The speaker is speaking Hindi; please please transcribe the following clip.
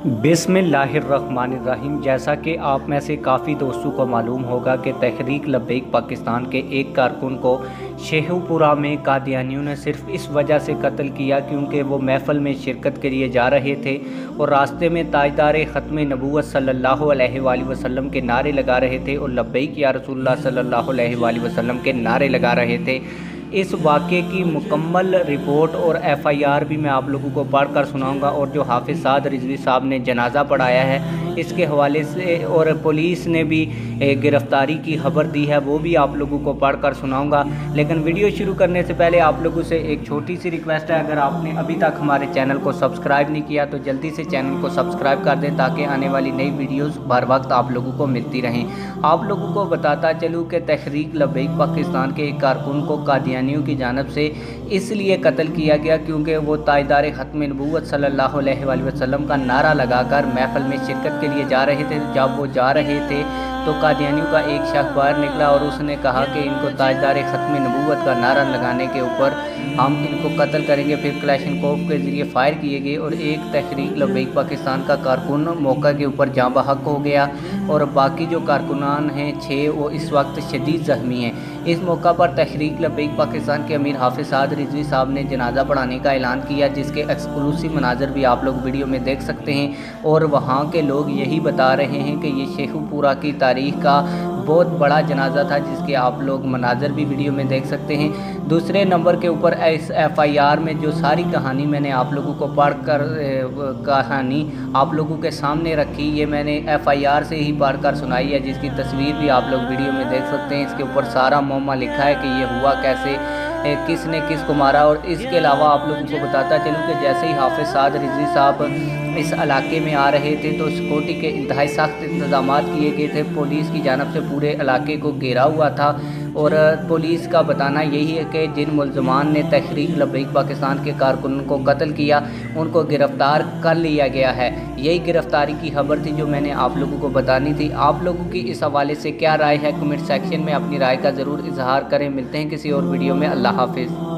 बिस्मिल्लाहिर्रहमानिर्रहीम। जैसा कि आप में से काफ़ी दोस्तों को मालूम होगा कि तहरीक लब्बैक पाकिस्तान के एक कारकुन को शेखुपुरा में कादियानियों ने सिर्फ इस वजह से कत्ल किया क्योंकि वो महफ़िल में शिरकत के लिए जा रहे थे और रास्ते में ताजदार ख़त्म नबूवत सल्लल्लाहु अलैहि वसल्लम के नारे लगा रहे थे और लब्बैक या रसूलुल्लाह सल्लल्लाहु अलैहि वसल्लम के नारे लगा रहे थे। इस वाक़े की मुकम्मल रिपोर्ट और एफ़आईआर भी मैं आप लोगों को पढ़ कर सुनाऊँगा और जो हाफ़िज़ साद रिज़वी साहब ने जनाज़ा पढ़ाया है इसके हवाले से और पुलिस ने भी गिरफ़्तारी की खबर दी है वो भी आप लोगों को पढ़ कर सुनाऊँगा। लेकिन वीडियो शुरू करने से पहले आप लोगों से एक छोटी सी रिक्वेस्ट है, अगर आपने अभी तक हमारे चैनल को सब्सक्राइब नहीं किया तो जल्दी से चैनल को सब्सक्राइब कर दें ताकि आने वाली नई वीडियोज़ बर वक्त आप लोगों को मिलती रहें। आप लोगों को बताता चलूँ कि तहरीक लब्बैक पाकिस्तान के एक कारकुन को कादियानियों की जानब से इसलिए कत्ल किया गया क्योंकि वो ताजदार ख़त्म नबूवत सल्लल्लाहु अलैहि वसल्लम का नारा लगाकर महफ़िल में शिरकत के लिए जा रहे थे। जब वो जा रहे थे तो कादियानियों का एक शख्स बाहर निकला और उसने कहा कि इनको ताजदार ख़त्म नबूवत का नारा लगाने के ऊपर हम इनको कत्ल करेंगे। फिर क्लैशनकोफ के ज़रिए फायर किए गए और एक तहरीक लब्बैक पाकिस्तान का कारकुन मौका के ऊपर जाँ बहक हो गया और बाकी जो कारकुनान हैं 6 वो इस वक्त शदीद ज़ख्मी हैं। इस मौका पर तहरीक लब्बैक पाकिस्तान के अमीर हाफ़िज़ साद रिज़वी साहब ने जनाज़ा पढ़ाने का ऐलान किया जिसके एक्सक्लूसिव मनाज़र भी आप लोग वीडियो में देख सकते हैं और वहाँ के लोग यही बता रहे हैं कि ये शेखुपुरा की तारीख़ का बहुत बड़ा जनाजा था जिसके आप लोग मनाज़र भी वीडियो में देख सकते हैं। दूसरे नंबर के ऊपर इस एफ़आईआर में जो सारी कहानी मैंने आप लोगों को पढ़ कर कहानी आप लोगों के सामने रखी, ये मैंने एफ़आईआर से ही पढ़ कर सुनाई है जिसकी तस्वीर भी आप लोग वीडियो में देख सकते हैं। इसके ऊपर सारा मौमा लिखा है कि ये हुआ कैसे, किसने किसको मारा। और इसके अलावा आप लोगों को बताता चलूँ कि जैसे ही हाफ़िज़ साद रिज़वी साहब इस इलाके में आ रहे थे तो सिक्योरिटी के इंतहाई सख्त इंतजाम किए गए थे। पुलिस की जानब से पूरे इलाके को घेरा हुआ था और पुलिस का बताना यही है कि जिन मुल्ज़मान ने तहरीक लब्बैक पाकिस्तान के कारकुन को कत्ल किया उनको गिरफ़्तार कर लिया गया है। यही गिरफ़्तारी की खबर थी जो मैंने आप लोगों को बतानी थी। आप लोगों की इस हवाले से क्या राय है कमेंट सेक्शन में अपनी राय का ज़रूर इजहार करें। मिलते हैं किसी और वीडियो में। अल्लाह हाफ़िज़।